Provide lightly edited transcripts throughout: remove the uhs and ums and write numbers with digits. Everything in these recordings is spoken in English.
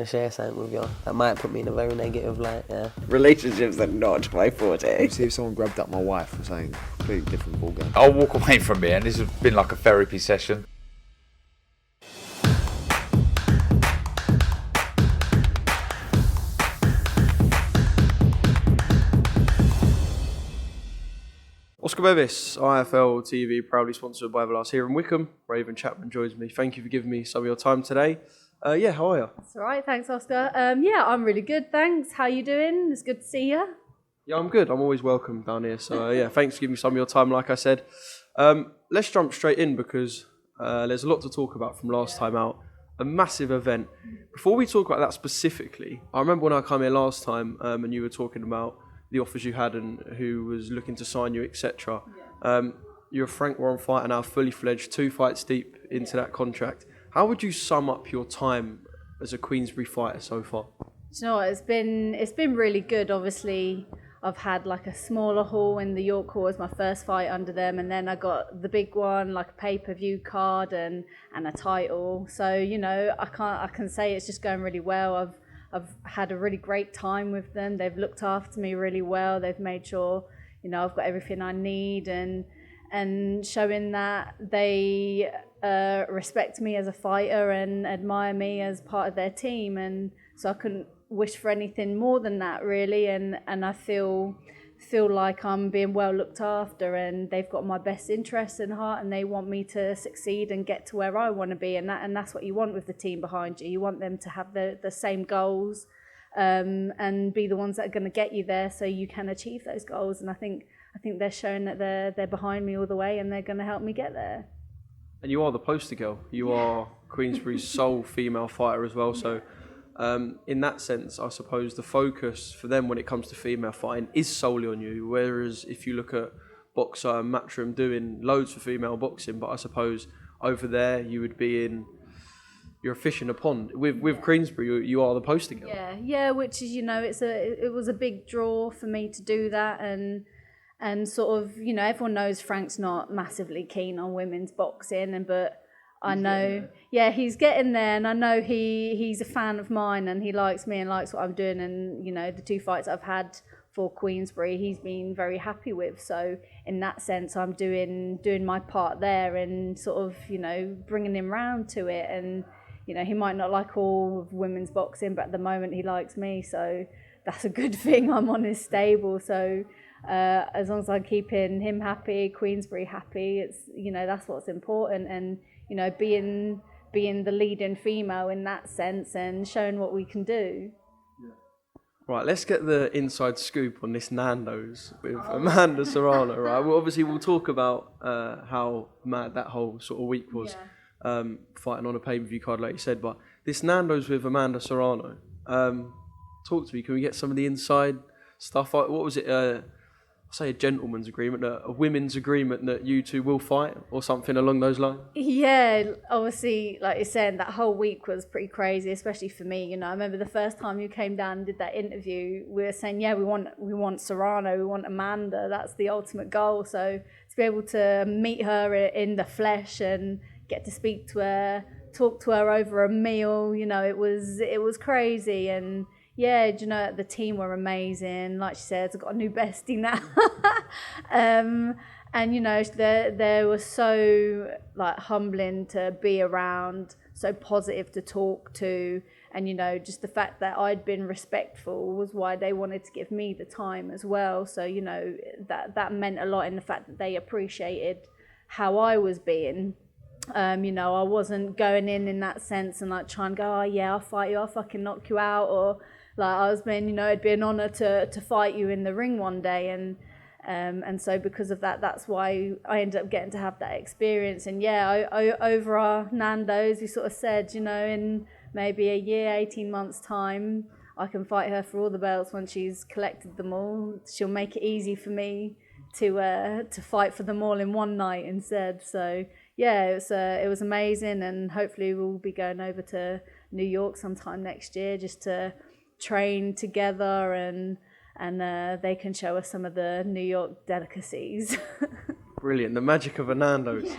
to share something with you. That might put me in a very negative light, yeah. Relationships are not my forte. See if someone grabbed up my wife or something, completely different ballgame. I'll walk away from here, and this has been like a therapy session. Oscar Bevis, IFL TV, proudly sponsored by Everlast here in Wickham. Raven Chapman joins me. Thank you for giving me some of your time today. How are you? That's all right, thanks, Oscar. I'm really good, thanks. How you doing? It's good to see you. Yeah, I'm good. I'm always welcome down here. So, thanks for giving me some of your time, like I said. Let's jump straight in because there's a lot to talk about from last time out. A massive event. Before we talk about that specifically, I remember when I came here last time and you were talking about the offers you had and who was looking to sign you, etc. You're a Frank Warren fighter now, fully fledged, 2 fights deep into that contract. How would you sum up your time as a Queensbury fighter so far? Do you know what? It's been really good. Obviously, I've had like a smaller haul in the York Hall as my first fight under them, and then I got the big one, like a pay-per-view card and a title. So I can say it's just going really well. I've had a really great time with them. They've looked after me really well. They've made sure, I've got everything I need and showing that they respect me as a fighter and admire me as part of their team. And so I couldn't wish for anything more than that, really. And I feel like I'm being well looked after, and they've got my best interests in heart, and they want me to succeed and get to where I want to be. And that's what you want with the team behind you. You want them to have the same goals and be the ones that are going to get you there, so you can achieve those goals. And I think they're showing that they're behind me all the way, and they're going to help me get there. And you are the poster girl. You are Queensbury's sole female fighter as well. So in that sense, I suppose the focus for them when it comes to female fighting is solely on you. Whereas if you look at Boxer and Matchroom doing loads for female boxing, but I suppose over there you would be you're a fish in a pond. With Queensbury, you are the poster girl. Yeah, which is, it was a big draw for me to do that, and sort of, everyone knows Frank's not massively keen on women's boxing, but I know, he's getting there, and I know he's a fan of mine, and he likes me and likes what I'm doing, and the 2 fights I've had for Queensbury, he's been very happy with. So in that sense, I'm doing my part there, and sort of bringing him round to it. And he might not like all of women's boxing, but at the moment he likes me, so that's a good thing. I'm on his stable, so as long as I'm keeping him happy, Queensbury happy, it's that's what's important. And being the leading female in that sense and showing what we can do. Right, let's get the inside scoop on this Nando's with Amanda Serrano, right? We'll talk about how mad that whole sort of week was, fighting on a pay-per-view card, like you said. But this Nando's with Amanda Serrano, talk to me. Can we get some of the inside stuff? What was it? Say a gentleman's agreement, a women's agreement that you two will fight, or something along those lines? Yeah, obviously, like you're saying, that whole week was pretty crazy, especially for me. I remember the first time you came down and did that interview, we were saying, we want Serrano, we want Amanda. That's the ultimate goal. So to be able to meet her in the flesh and get to speak to her, talk to her over a meal, it was crazy. And the team were amazing. Like she said, I've got a new bestie now. They were so humbling to be around, so positive to talk to. And, just the fact that I'd been respectful was why they wanted to give me the time as well. So, that meant a lot in the fact that they appreciated how I was being. I wasn't going in that sense and trying to go, I'll fight you, I'll fucking knock you out, or I was being, it'd be an honour to fight you in the ring one day, and so because of that, that's why I ended up getting to have that experience. And over our Nando's, we sort of said, in maybe a year, 18 months time, I can fight her for all the belts when she's collected them all. She'll make it easy for me to fight for them all in one night instead. So it was amazing, and hopefully we'll be going over to New York sometime next year just to train together, and they can show us some of the New York delicacies. Brilliant, the magic of a Nando's.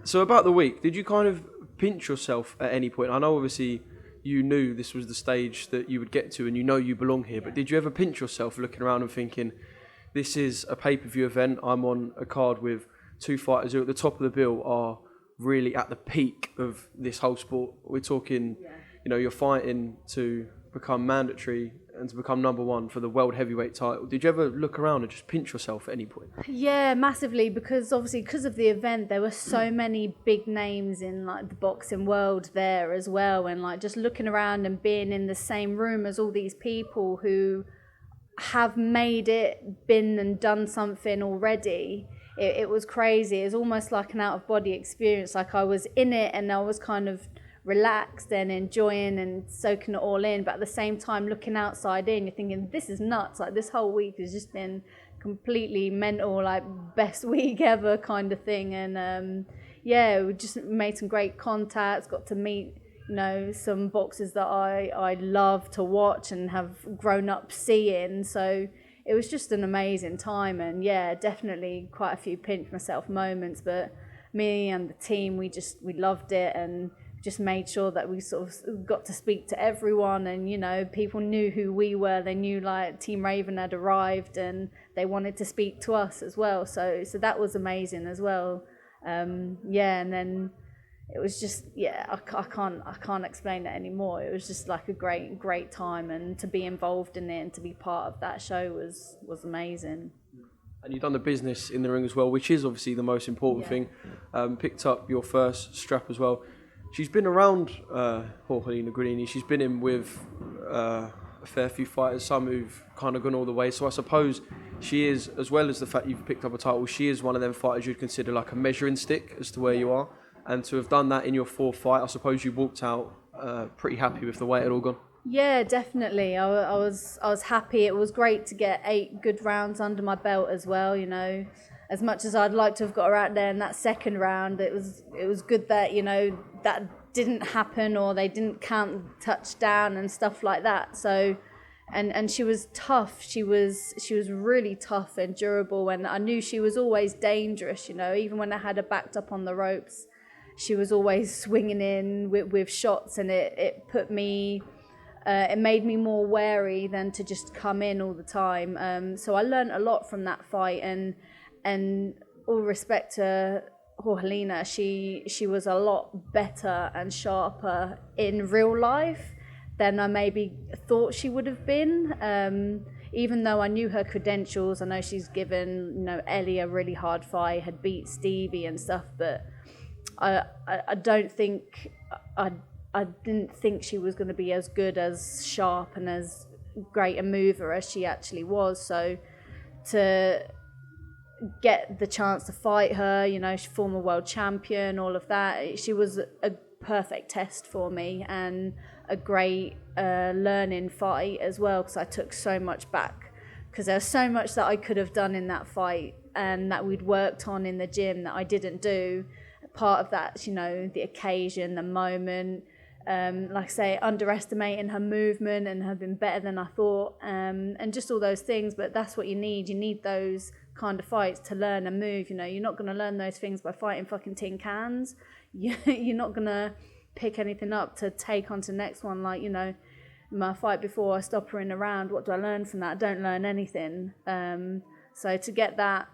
So about the week, did you kind of pinch yourself at any point? I know obviously you knew this was the stage that you would get to, and you know you belong here. But did you ever pinch yourself looking around and thinking, this is a pay-per-view event, I'm on a card with two fighters who at the top of the bill are really at the peak of this whole sport? We're talking, you're fighting to become mandatory and to become number one for the world heavyweight title. Did you ever look around and just pinch yourself at any point? Yeah, massively, because obviously because of the event there were so many big names in like the boxing world there as well, and like just looking around and being in the same room as all these people who have made it, been and done something already. It was crazy. It was almost like an out-of-body experience. Like I was in it and I was kind of relaxed and enjoying and soaking it all in, but at the same time looking outside in, you're thinking, this is nuts. Like this whole week has just been completely mental, like best week ever kind of thing. And we just made some great contacts, got to meet some boxers that I love to watch and have grown up seeing. So it was just an amazing time, and definitely quite a few pinch myself moments, but me and the team, we loved it and just made sure that we sort of got to speak to everyone, and people knew who we were. They knew like Team Raven had arrived and they wanted to speak to us as well, so that was amazing as well. And then it was just I can't explain it anymore. It was just like a great time, and to be involved in it and to be part of that show was amazing. And you've done the business in the ring as well, which is obviously the most important thing. Picked up your first strap as well. She's been around Jorgelina Granini. She's been in with a fair few fighters, some who've kind of gone all the way. So I suppose she is, as well as the fact you've picked up a title, she is one of them fighters you'd consider like a measuring stick as to where you are. And to have done that in your fourth fight, I suppose you walked out pretty happy with the way it had all gone. Yeah, definitely. I was happy. It was great to get 8 good rounds under my belt as well. As much as I'd like to have got her out there in that second round, it was good that that didn't happen, or they didn't count touchdown and stuff like that. So, and she was tough. She was really tough and durable, and I knew she was always dangerous. Even when I had her backed up on the ropes, she was always swinging in with shots, and it put me. It made me more wary than to just come in all the time. So I learned a lot from that fight, and all respect to Jorgelina, she was a lot better and sharper in real life than I maybe thought she would have been. Even though I knew her credentials, I know she's given Ellie a really hard fight, had beat Stevie and stuff, but I don't think I didn't think she was going to be as good, as sharp and as great a mover as she actually was. So to get the chance to fight her, she's former world champion, all of that, she was a perfect test for me and a great learning fight as well, because I took so much back, because there's so much that I could have done in that fight and that we'd worked on in the gym that I didn't do. Part of that, the occasion, the moment, like I say, underestimating her movement and her being better than I thought, and just all those things. But that's what you need. You need those kind of fights to learn and move. You're not going to learn those things by fighting fucking tin cans. You're not going to pick anything up to take on to the next one. Like, my fight before, I stop her in a round. What do I learn from that? I don't learn anything. So to get that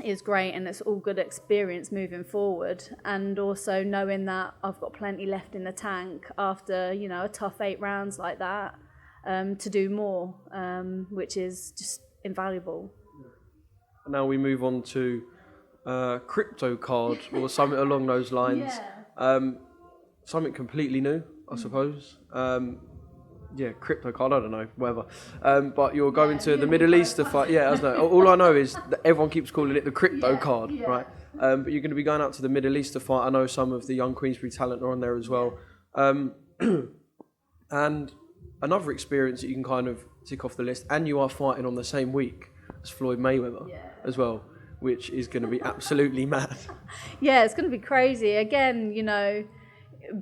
is great, and it's all good experience moving forward, and also knowing that I've got plenty left in the tank after a tough 8 rounds like that, to do more, which is just invaluable. Now we move on to crypto card or something along those lines. Something completely new, I suppose. Crypto card, I don't know, whatever. But you're going to the Middle East to fight. Yeah, I don't know. All I know is that everyone keeps calling it the crypto card, right? But you're going to be going out to the Middle East to fight. I know some of the young Queensbury talent are on there as well. And another experience that you can kind of tick off the list, and you are fighting on the same week as Floyd Mayweather as well, which is going to be absolutely mad. Yeah, it's going to be crazy. Again,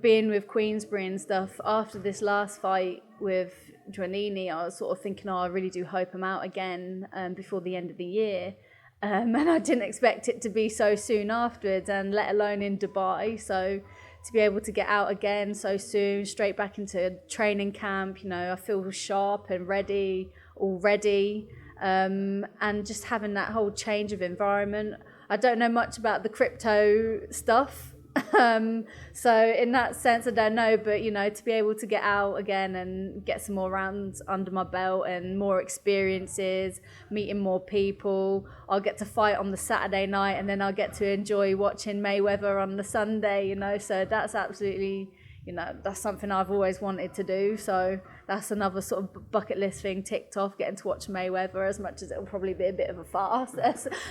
being with Queensbury and stuff, after this last fight with Dranini, I was sort of thinking, I really do hope I'm out again before the end of the year. And I didn't expect it to be so soon afterwards, and let alone in Dubai. So to be able to get out again so soon, straight back into training camp, you know, I feel sharp and ready already. And just having that whole change of environment. I don't know much about the crypto stuff. So in that sense, I don't know, but you know, to be able to get out again and get some more rounds under my belt and more experiences, meeting more people, I'll get to fight on the Saturday night and then I'll get to enjoy watching Mayweather on the Sunday, you know, so that's absolutely, you know, that's something I've always wanted to do. So that's another sort of bucket list thing ticked off, getting to watch Mayweather, as much as it'll probably be a bit of a farce,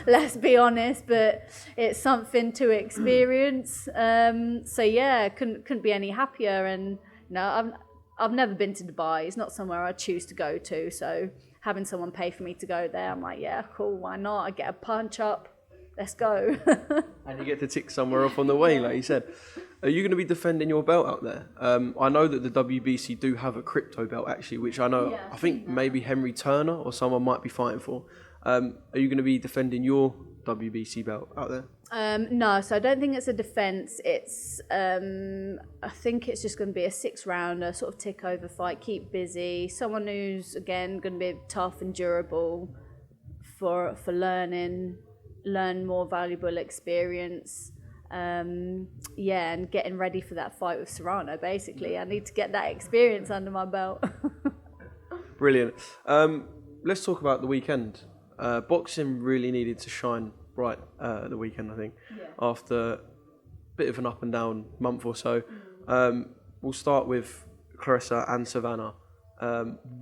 let's be honest, but it's something to experience. So yeah, couldn't be any happier. And you know, I've never been to Dubai. It's not somewhere I choose to go to. So having someone pay for me to go there, I'm like, yeah, cool, why not? I get a punch up. Let's go. And you get to tick somewhere off on the way, like you said. Are you going to be defending your belt out there? I know that the WBC do have a crypto belt, actually, which I know, I think maybe Henry Turner or someone might be fighting for. Are you going to be defending your WBC belt out there? No, so I don't think it's a defence. It's, I think it's just going to be a 6-rounder, sort of tick over fight, keep busy. Someone who's, again, going to be tough and durable for learn more valuable experience. And getting ready for that fight with Serrano, basically. I need to get that experience under my belt. Brilliant. Let's talk about the weekend. Boxing really needed to shine bright the weekend, I think, after a bit of an up and down month or so. We'll start with Clarissa and Savannah.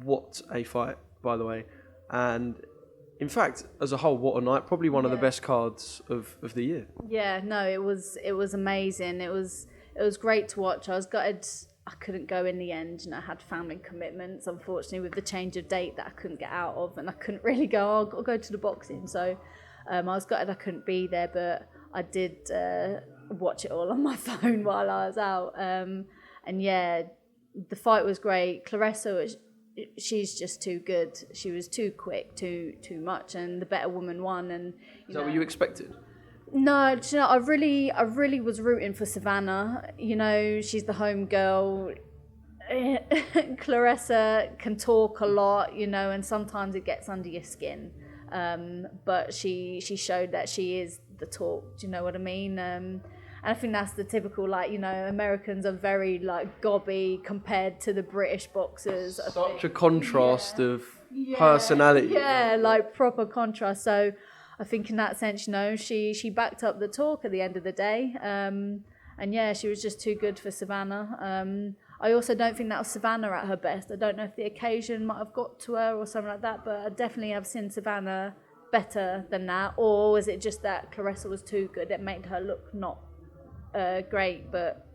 What a fight, by the way. And in fact, as a whole, what a night. Probably one of the best cards of the year. Yeah, no, it was amazing. It was great to watch. I was gutted I couldn't go in the end. You know, I had family commitments, unfortunately, with the change of date that I couldn't get out of, and I couldn't really go, I'll go to the boxing. So I was gutted I couldn't be there, but I did watch it all on my phone while I was out. And yeah, the fight was great. Clarissa, she's just too good. She was too quick, too much, and the better woman won. And is that what you expected? No, do you know, I really was rooting for Savannah. You know, she's the home girl. Clarissa can talk a lot, you know, and sometimes it gets under your skin. But she showed that she is the talk. Do you know what I mean? And I think that's the typical, like, you know, Americans are very, like, gobby compared to the British boxers. Such a contrast of personality. Yeah, like, proper contrast. So I think in that sense, you know, she backed up the talk at the end of the day. And yeah, she was just too good for Savannah. I also don't think that was Savannah at her best. I don't know if the occasion might have got to her or something like that, but I definitely have seen Savannah better than that. Or was it just that Carissa was too good? It made her look not great. But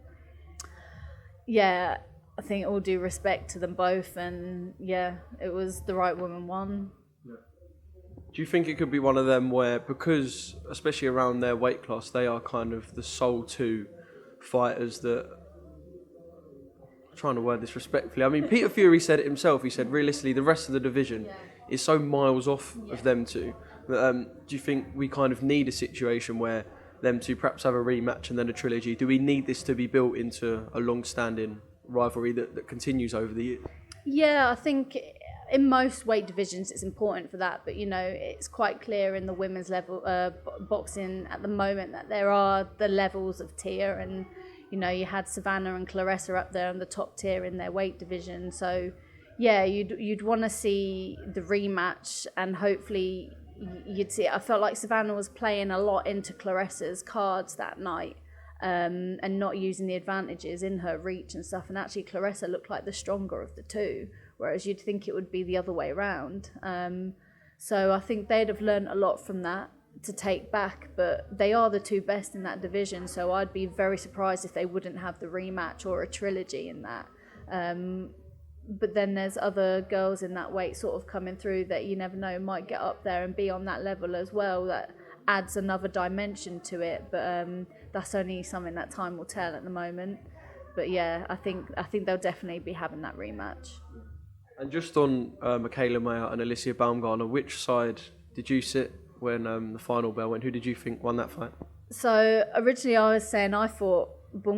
yeah, I think all due respect to them both. And yeah, it was the right woman won. Do you think it could be one of them where, because, especially around their weight class, they are kind of the sole two fighters that, I'm trying to word this respectfully, I mean, Peter Fury said it himself, he said, realistically, the rest of the division is so miles off of them two. Do you think we kind of need a situation where them two perhaps have a rematch and then a trilogy? Do we need this to be built into a long-standing rivalry that continues over the years? Yeah, I think in most weight divisions it's important for that, but you know, it's quite clear in the women's level boxing at the moment that there are the levels of tier, and you know, you had Savannah and Clarissa up there on the top tier in their weight division. So yeah, you'd want to see the rematch, and hopefully you'd see it. I felt like Savannah was playing a lot into Clarissa's cards that night, and not using the advantages in her reach and stuff, and actually Clarissa looked like the stronger of the two, whereas you'd think it would be the other way around. So I think they'd have learned a lot from that to take back, but they are the two best in that division, so I'd be very surprised if they wouldn't have the rematch or a trilogy in that. But then there's other girls in that weight sort of coming through that you never know might get up there and be on that level as well. That adds another dimension to it, but that's only something that time will tell at the moment. But yeah, I think they'll definitely be having that rematch. And just on Michaela Mayer and Alicia Baumgartner, which side did you sit when the final bell went? Who did you think won that fight? So originally I was saying I thought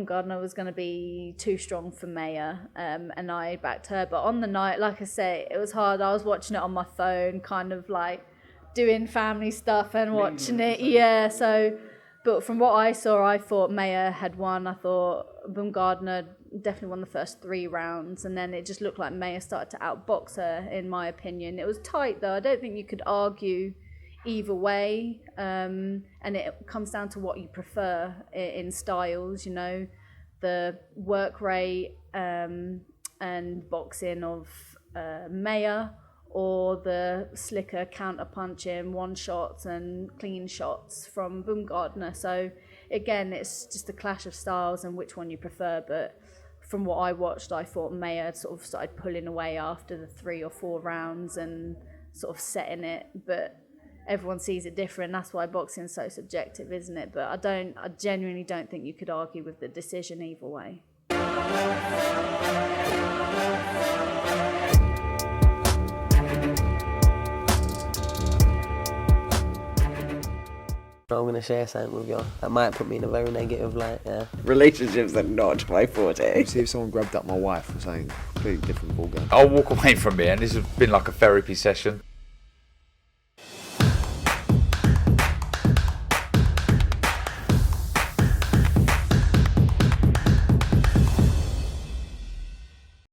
Gardner was going to be too strong for Maya, and I backed her. But on the night, like I say, it was hard. I was watching it on my phone, kind of like doing family stuff and watching it. Yeah, so, but from what I saw, I thought Maya had won. I thought Gardner definitely won the first 3 rounds, and then it just looked like Maya started to outbox her, in my opinion. It was tight, though. I don't think you could argue either way, and it comes down to what you prefer in styles, you know, the work rate and boxing of Maya, or the slicker counter punching, one shots and clean shots from Gardner. So again, it's just a clash of styles and which one you prefer. But from what I watched, I thought Maya sort of started pulling away after the 3 or 4 rounds and sort of setting it. But everyone sees it different. That's why boxing is so subjective, isn't it? But I genuinely don't think you could argue with the decision either way. I'm going to share something with you that might put me in a very negative light, yeah. Relationships are not my forte. See if someone grabbed up my wife or something. Completely different ballgame. I'll walk away from it, and this has been like a therapy session.